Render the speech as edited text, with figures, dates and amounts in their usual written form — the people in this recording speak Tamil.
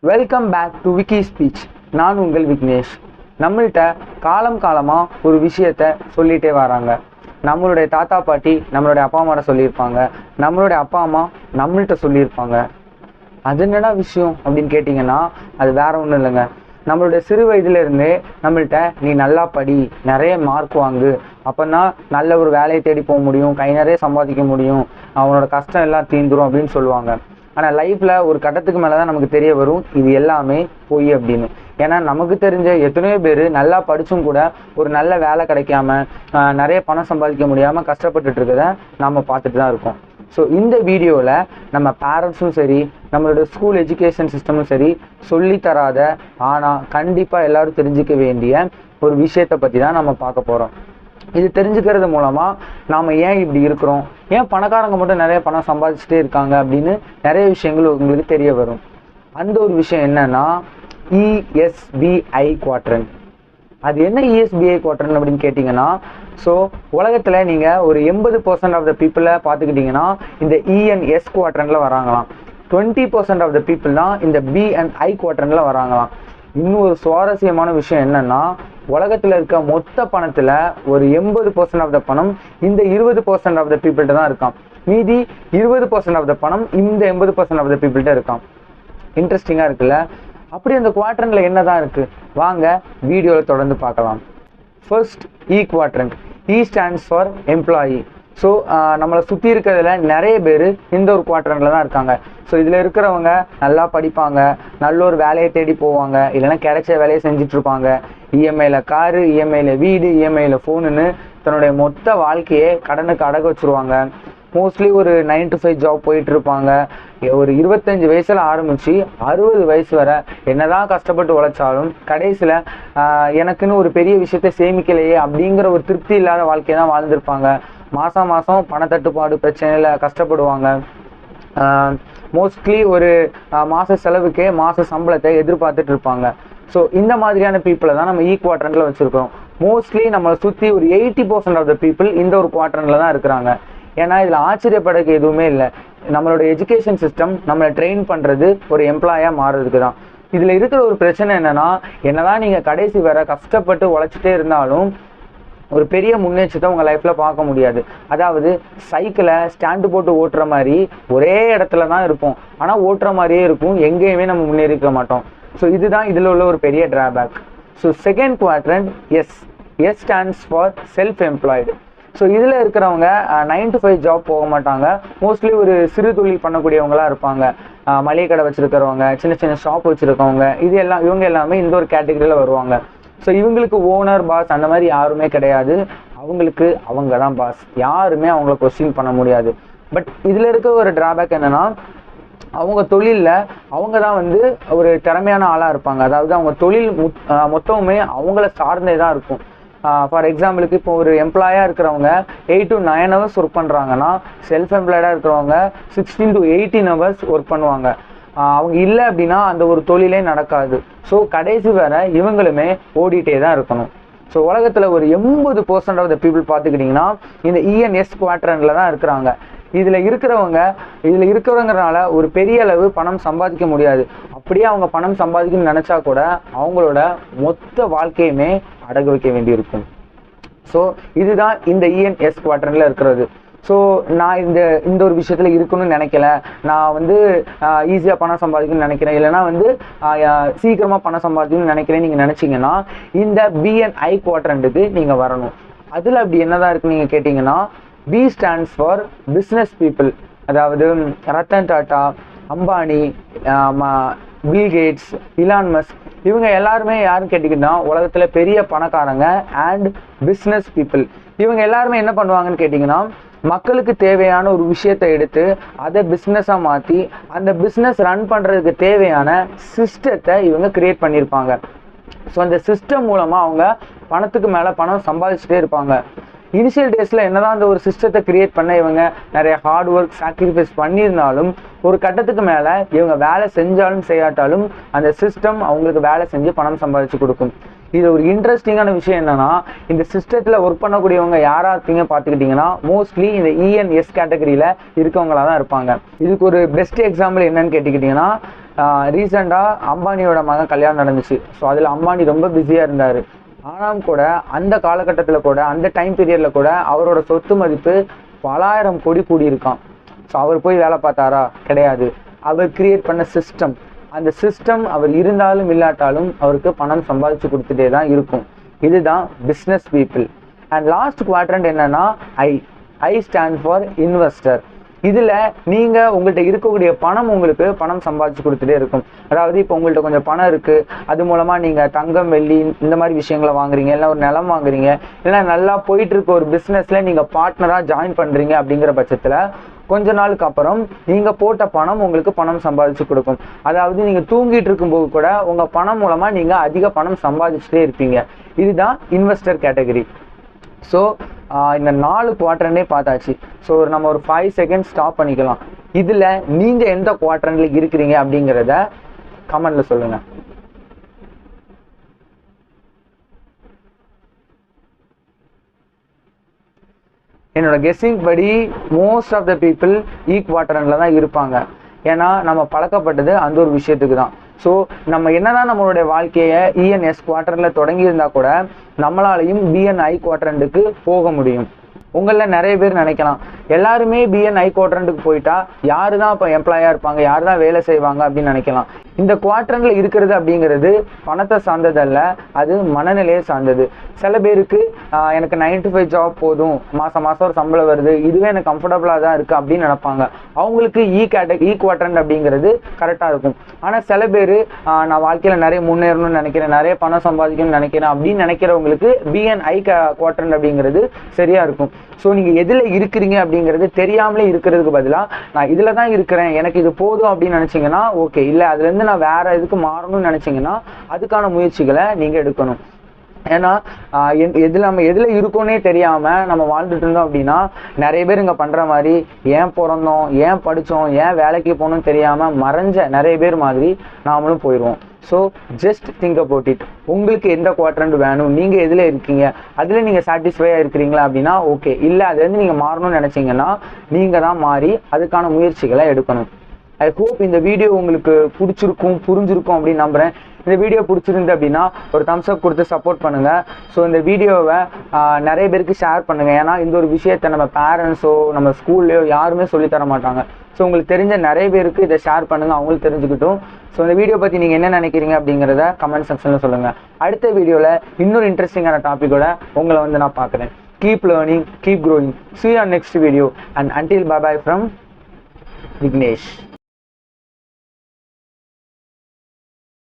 Welcome back to Vicky speech. நான் உங்கள் விக்னேஷ். நம்மள்கிட்ட காலமாக ஒரு விஷயத்த சொல்லிகிட்டே வராங்க. நம்மளுடைய தாத்தா பாட்டி நம்மளுடைய அப்பா அம்மாட்ட சொல்லியிருப்பாங்க, நம்மளுடைய அப்பா அம்மா நம்மள்கிட்ட சொல்லியிருப்பாங்க. அது என்னடா விஷயம் அப்படின்னு கேட்டிங்கன்னா, அது வேற ஒன்றும் இல்லைங்க. நம்மளுடைய சிறு வயதுலேருந்தே நம்மள்கிட்ட நீ நல்லா படி, நிறைய மார்க் வாங்கு, அப்போனா நல்ல ஒரு வேலையை தேடி போக முடியும், கை நிறைய சம்பாதிக்க முடியும், அவனோட கஷ்டம் எல்லாம் தீந்துரும் அப்படின்னு சொல்லுவாங்க. ஆனால் லைஃப்பில் ஒரு கட்டத்துக்கு மேலே தான் நமக்கு தெரிய வரும் இது எல்லாமே பொய் அப்படின்னு. ஏன்னா நமக்கு தெரிஞ்ச எத்தனையோ பேர் நல்லா படித்தும் கூட ஒரு நல்ல வேலை கிடைக்காம நிறைய பணம் சம்பாதிக்க முடியாமல் கஷ்டப்பட்டுட்டு இருக்கதை நம்ம பார்த்துட்டு தான் இருக்கோம். ஸோ இந்த வீடியோவில் நம்ம பேரண்ட்ஸும் சரி, நம்மளோட ஸ்கூல் எஜுகேஷன் சிஸ்டமும் சரி சொல்லித்தராத ஆனால் கண்டிப்பாக எல்லோரும் தெரிஞ்சிக்க வேண்டிய ஒரு விஷயத்தை பற்றி தான் நம்ம பார்க்க போகிறோம். இது தெரிஞ்சுக்கிறது மூலமாக நாம் ஏன் இப்படி இருக்கிறோம், ஏன் பணக்காரங்க மட்டும் நிறைய பணம் சம்பாதிச்சுட்டே இருக்காங்க அப்படின்னு நிறைய விஷயங்கள் உங்களுக்கு தெரிய வரும். அந்த ஒரு விஷயம் என்னன்னா ESBI குவாட்ரண்ட். அது என்ன ESBI குவாட்ரண்ட் அப்படின்னு கேட்டிங்கன்னா, ஸோ உலகத்தில் நீங்கள் ஒரு 80% ஆஃப் த பீப்புளை பார்த்துக்கிட்டிங்கன்னா இந்த ENS குவாட்ரண்டில் வராங்களாம். 20% ஆஃப் த பீப்புள் தான் இந்த BNI குவாட்ரண்டில் வராங்களாம். இன்னும் ஒரு சுவாரஸ்யமான விஷயம் என்னன்னா, உலகத்தில் இருக்க மொத்த பணத்தில் ஒரு 80% ஆஃப் த பணம் இந்த 20% ஆஃப் த பீப்புள்கிட்ட தான் இருக்கான். மீதி 20% ஆஃப் த பணம் இந்த 80% ஆஃப் த பீப்புள்கிட்ட இருக்கான். இன்ட்ரெஸ்டிங்காக இருக்குல்ல? அப்படி அந்த குவாட்ரண்டில் என்ன தான் இருக்குது, வாங்க வீடியோவில் தொடர்ந்து பார்க்கலாம். First E quadrant. E stands for employee. So நம்மளை சுற்றி இருக்கிறதுல நிறைய பேர் இந்த ஒரு குவாட்ரண்டில் தான் இருக்காங்க. ஸோ இதில் இருக்கிறவங்க நல்லா படிப்பாங்க, நல்ல ஒரு வேலையை தேடி போவாங்க, இல்லைன்னா கிடைச்ச வேலையை செஞ்சிட்ருப்பாங்க. இஎம்ஐயில் காரு, இஎம்ஐயில் வீடு, இஎம்ஐயில் ஃபோனுன்னு தன்னுடைய மொத்த வாழ்க்கையை கடனுக்கு அடகு வச்சுருவாங்க. மோஸ்ட்லி ஒரு 9 to 5 ஜாப் போயிட்டுருப்பாங்க. ஒரு 25 வயசில் ஆரம்பித்து 60 வயசு வரை என்னதான் கஷ்டப்பட்டு உழைச்சாலும் கடைசியில் எனக்குன்னு ஒரு பெரிய விஷயத்தை சேமிக்கலையே அப்படிங்கிற ஒரு திருப்தி இல்லாத வாழ்க்கையை தான் வாழ்ந்துருப்பாங்க. மாதம் பணத்தட்டுப்பாடு பிரச்சனையில் கஷ்டப்படுவாங்க. மோஸ்ட்லி ஒரு மாத செலவுக்கே மாத சம்பளத்தை எதிர்பார்த்துட்டு இருப்பாங்க. ஸோ இந்த மாதிரியான பீப்புளை தான் நம்ம E குவாட்ரண்டில் வச்சுருக்கோம். மோஸ்ட்லி நம்மளை சுற்றி ஒரு 80% ஆஃப் த பீப்புள் இந்த ஒரு குவாட்ரண்டில் தான் இருக்கிறாங்க. ஏன்னா இதில் ஆச்சரியப்படக்கு எதுவுமே இல்லை. நம்மளோட எஜுகேஷன் சிஸ்டம் நம்மளை ட்ரெயின் பண்ணுறது ஒரு எம்ப்ளாயாக மாறுறதுக்கு தான். இதில் இருக்கிற ஒரு பிரச்சனை என்னென்னா, என்னதான் நீங்கள் கடைசி வரை கஷ்டப்பட்டு உழைச்சிட்டே இருந்தாலும் ஒரு பெரிய முன்னேற்றத்தை உங்கள் லைஃப்பில் பார்க்க முடியாது. அதாவது சைக்கிளை ஸ்டாண்டு போட்டு ஓட்டுற மாதிரி ஒரே இடத்துல தான் இருப்போம், ஆனால் ஓட்டுற மாதிரியே இருக்கும், எங்கேயுமே நம்ம முன்னேறிக்க மாட்டோம். ஸோ இதுதான் இதில் உள்ள ஒரு பெரிய drawback. So second quadrant S stands for self employed. So இதில் இருக்கிறவங்க 9 to 5 ஜாப் போக மாட்டாங்க. மோஸ்ட்லி ஒரு சிறு தொழில் பண்ணக்கூடியவங்களாக இருப்பாங்க. மளிகை கடை வச்சுருக்கிறவங்க, சின்ன சின்ன ஷாப் வச்சுருக்கவங்க, இவங்க எல்லாமே இந்த ஒரு கேட்டகரியில் வருவாங்க. ஸோ இவங்களுக்கு ஓனர், பாஸ் அந்த மாதிரி யாருமே கிடையாது. அவங்களுக்கு அவங்க தான் பாஸ், யாருமே அவங்கள கொஸ்டின் பண்ண முடியாது. பட் இதில் இருக்க ஒரு டிராபேக் என்னென்னா, அவங்க தொழிலில் அவங்க தான் ஒரு திறமையான ஆளாக இருப்பாங்க. அதாவது அவங்க தொழில் மொத்தமுமே அவங்கள சார்ந்தே தான் இருக்கும். ஃபார் எக்ஸாம்பிளுக்கு இப்போ ஒரு எம்ப்ளாயாக இருக்கிறவங்க 8 to 9 hours ஒர்க் பண்ணுறாங்கன்னா, செல்ஃப் எம்ப்ளாய்டாக இருக்கிறவங்க 16 to 18 hours ஒர்க் பண்ணுவாங்க. அவங்க இல்லை அப்படின்னா அந்த ஒரு தொழிலே நடக்காது. ஸோ கடைசி வரை இவங்களுமே ஓடிட்டே தான் இருக்கணும். ஸோ உலகத்தில் ஒரு 80% ஆஃப் த பீப்புள் பார்த்துக்கிட்டிங்கன்னா இந்த ENS குவாட்ரண்டில் தான் இருக்கிறாங்க. இதில் இருக்கிறவங்கனால ஒரு பெரிய அளவு பணம் சம்பாதிக்க முடியாது. அப்படியே அவங்க பணம் சம்பாதிக்கணும்னு நினச்சா கூட அவங்களோட மொத்த வாழ்க்கையுமே அடகு வைக்க வேண்டியிருக்கும். ஸோ இதுதான் இந்த ENS குவாட்ரண்டில் இருக்கிறது. ஸோ நான் இந்த ஒரு விஷயத்தில் இருக்கணும்னு நினைக்கல, நான் ஈஸியாக பணம் சம்பாதிக்கணும்னு நினைக்கிறேன், இல்லைனா சீக்கிரமாக பணம் சம்பாதிக்கணும்னு நினைக்கிறேன்னு நீங்கள் நினச்சிங்கன்னா இந்த BNI குவாட்ரண்ட்டுக்கு நீங்கள் வரணும். அதில் அப்படி என்னதான் இருக்குன்னு நீங்கள் கேட்டிங்கன்னா, B stands for business people. அதாவது Ratan Tata, Ambani, Bill Gates, Elon Musk, இவங்க எல்லாருமே யாருன்னு கேட்டிங்கன்னா உலகத்தில் பெரிய பணக்காரங்க அண்ட் பிஸ்னஸ் பீப்புள். இவங்க எல்லாருமே என்ன பண்ணுவாங்கன்னு கேட்டிங்கன்னா, மக்களுக்கு தேவையான ஒரு விஷயத்தை எடுத்து அதை பிஸ்னஸாக மாற்றி அந்த பிஸ்னஸ் ரன் பண்ணுறதுக்கு தேவையான சிஸ்டத்தை இவங்க கிரியேட் பண்ணியிருப்பாங்க. ஸோ அந்த சிஸ்டம் மூலமாக அவங்க பணத்துக்கு மேலே பணம் சம்பாதிச்சுட்டே இருப்பாங்க. இனிஷியல் டேஸில் என்னதான் அந்த ஒரு சிஸ்டத்தை கிரியேட் பண்ண இவங்க நிறைய ஹார்ட் ஒர்க் சாக்ரிஃபைஸ் பண்ணியிருந்தாலும் ஒரு கட்டத்துக்கு மேலே இவங்க வேலை செஞ்சாலும் செய்யாட்டாலும் அந்த சிஸ்டம் அவங்களுக்கு வேலை செஞ்சு பணம் சம்பாதிச்சு கொடுக்கும். இது ஒரு இன்ட்ரெஸ்டிங்கான விஷயம் என்னன்னா, இந்த சிஸ்டத்தில் ஒர்க் பண்ணக்கூடியவங்க யாரா இருப்பீங்க பார்த்துக்கிட்டிங்கன்னா மோஸ்ட்லி இந்த ENS கேட்டகரியில் இருக்கவங்களா தான் இருப்பாங்க. இதுக்கு ஒரு பெஸ்ட் எக்ஸாம்பிள் என்னன்னு கேட்டுக்கிட்டிங்கன்னா, ரீசெண்டாக அம்பானியோட மகன் கல்யாணம் நடந்துச்சு. ஸோ அதில் அம்பானி ரொம்ப பிஸியாக இருந்தார். ஆனாலும் கூட அந்த காலகட்டத்தில் கூட அந்த டைம் பீரியடில் கூட அவரோட சொத்து மதிப்பு பலாயிரம் கோடி கூடியிருக்கான். ஸோ அவர் போய் வேலை பார்த்தாரா? கிடையாது. அவர் கிரியேட் பண்ண சிஸ்டம், அந்த சிஸ்டம் அவர் இருந்தாலும் இல்லாட்டாலும் அவருக்கு பணம் சம்பாதிச்சு கொடுத்துட்டே தான் இருக்கும். இதுதான் business people. And last quadrant என்னன்னா ஐ ஸ்டாண்ட் ஃபார் இன்வெஸ்டர். இதில் நீங்கள் உங்கள்கிட்ட இருக்கக்கூடிய பணம் உங்களுக்கு பணம் சம்பாதிச்சு கொடுத்துட்டே இருக்கும். அதாவது இப்போ உங்கள்கிட்ட கொஞ்சம் பணம் இருக்குது, அது மூலமாக நீங்கள் தங்கம் வெள்ளி இந்த மாதிரி விஷயங்களை வாங்குறீங்க, இல்லை ஒரு நிலம் வாங்குறீங்க, இல்லை நல்லா போயிட்டு இருக்க ஒரு பிஸ்னஸில் நீங்கள் பார்ட்னராக ஜாயின் பண்ணுறீங்க. அப்படிங்கிற பட்சத்தில் கொஞ்ச நாளுக்கு அப்புறம் நீங்கள் போட்ட பணம் உங்களுக்கு பணம் சம்பாதிச்சு கொடுக்கும். அதாவது நீங்கள் தூங்கிட்டு இருக்கும்போது கூட உங்கள் பணம் மூலமாக நீங்கள் அதிக பணம் சம்பாதிச்சுட்டே இருப்பீங்க. இதுதான் இன்வெஸ்டர் கேட்டகரி. ஸோ இந்த 4 குவாட்ரண்டே பார்த்தாச்சு. ஸோ நம்ம ஒரு 5 செகண்ட் ஸ்டாப் பண்ணிக்கலாம். இதில் நீங்கள் எந்த குவாட்ரண்டில் இருக்கிறீங்க அப்படிங்கிறத கமெண்டில் சொல்லுங்கள். என்னோட கெஸ்ஸிங் படி மோஸ்ட் ஆஃப் த பீப்புள் குவாட்ரண்டில் தான் இருப்பாங்க. ஏன்னா நம்ம பழக்கப்பட்டது அந்த ஒரு விஷயத்துக்கு தான். ஸோ நம்ம என்னதான் நம்மளுடைய வாழ்க்கையை ENS குவாட்ரண்டில் தொடங்கி இருந்தால் கூட நம்மளாலையும் BNI குவாட்ரண்டுக்கு போக முடியும். உங்களில் நிறைய பேர் நினைக்கலாம், எல்லாருமே BNI குவாட்ரண்ட்டுக்கு போயிட்டா யாரு தான் இப்போ எம்ப்ளாயாக இருப்பாங்க, யார் தான் வேலை செய்வாங்க அப்படின்னு நினைக்கலாம். இந்த குவாட்ரண்டில் இருக்கிறது அப்படிங்கிறது பணத்தை சார்ந்ததல்ல, அது மனநிலையை சார்ந்தது. சில பேருக்கு எனக்கு 9 to 5 ஜாப் போதும், மாதம் ஒரு சம்பளம் வருது, இதுவே எனக்கு கம்ஃபர்டபுளாக தான் இருக்குது அப்படின்னு நினைப்பாங்க. அவங்களுக்கு குவாட்ரண்ட் அப்படிங்கிறது கரெக்டாக இருக்கும். ஆனால் சில பேர் நான் வாழ்க்கையில் நிறைய முன்னேறணும்னு நினைக்கிறேன், நிறைய பணம் சம்பாதிக்கணும்னு நினைக்கிறேன் அப்படின்னு நினைக்கிறவங்களுக்கு BNI குவாட்ரண்ட் அப்படிங்கிறது சரியாக இருக்கும். ஸோ நீங்கள் எதில் இருக்கிறீங்க அப்படிங்கிறது தெரியாமலே இருக்கிறதுக்கு பதிலாக நான் இதில் தான் இருக்கிறேன், எனக்கு இது போதும் அப்படின்னு நினச்சிங்கன்னா ஓகே. இல்லை அதுலேருந்து நான் வேற இதுக்கு மாறணும்னு நினச்சிங்கன்னா அதுக்கான முயற்சிகளை நீங்கள் எடுக்கணும். ஏன்னா நம்ம எதில் இருக்கோன்னே தெரியாமல் நம்ம வாழ்ந்துட்டு இருந்தோம் அப்படின்னா நிறைய பேர் இங்கே பண்ணுற மாதிரி ஏன் பிறந்தோம், ஏன் படித்தோம், ஏன் வேலைக்கு போகணும்னு தெரியாமல் மறைஞ்ச நிறைய பேர் மாதிரி நாமளும் போயிடுவோம். So just think about it. உங்களுக்கு எந்த குவாட்ரண்ட் வேணும், நீங்கள் எதில் இருக்கீங்க, அதில் நீங்கள் சாட்டிஸ்ஃபையாக இருக்கிறீங்களா அப்படின்னா ஓகே. இல்லை அதுலேருந்து நீங்கள் மாறணும்னு நினச்சிங்கன்னா நீங்கள் தான் மாறி அதுக்கான முயற்சிகளை எடுக்கணும். ஐ ஹோப் இந்த வீடியோ உங்களுக்கு பிடிச்சிருக்கும், புரிஞ்சிருக்கும் அப்படின்னு நம்புகிறேன். இந்த வீடியோ பிடிச்சிருந்து அப்படின்னா ஒரு தம்ஸ் அப் கொடுத்து சப்போர்ட் பண்ணுங்கள். ஸோ இந்த வீடியோவை நிறைய பேருக்கு ஷேர் பண்ணுங்கள். ஏன்னா இந்த ஒரு விஷயத்தை நம்ம பேரண்ட்ஸோ நம்ம ஸ்கூல்லையோ யாருமே சொல்லித்தர மாட்டாங்க. ஸோ உங்களுக்கு தெரிஞ்ச நிறைய பேருக்கு இதை ஷேர் பண்ணுங்கள், அவங்களுக்கு தெரிஞ்சுக்கிட்டும். ஸோ இந்த வீடியோ பற்றி நீங்கள் என்ன நினைக்கிறீங்க அப்படிங்கிறத கமெண்ட் செக்ஷனில் சொல்லுங்கள். அடுத்த வீடியோவில் இன்னொரு இன்ட்ரெஸ்டிங்கான டாப்பிக்கோட உங்களை வந்து நான் பார்க்குறேன். Keep learning, keep growing. See you on next video and until bye bye from Vignesh.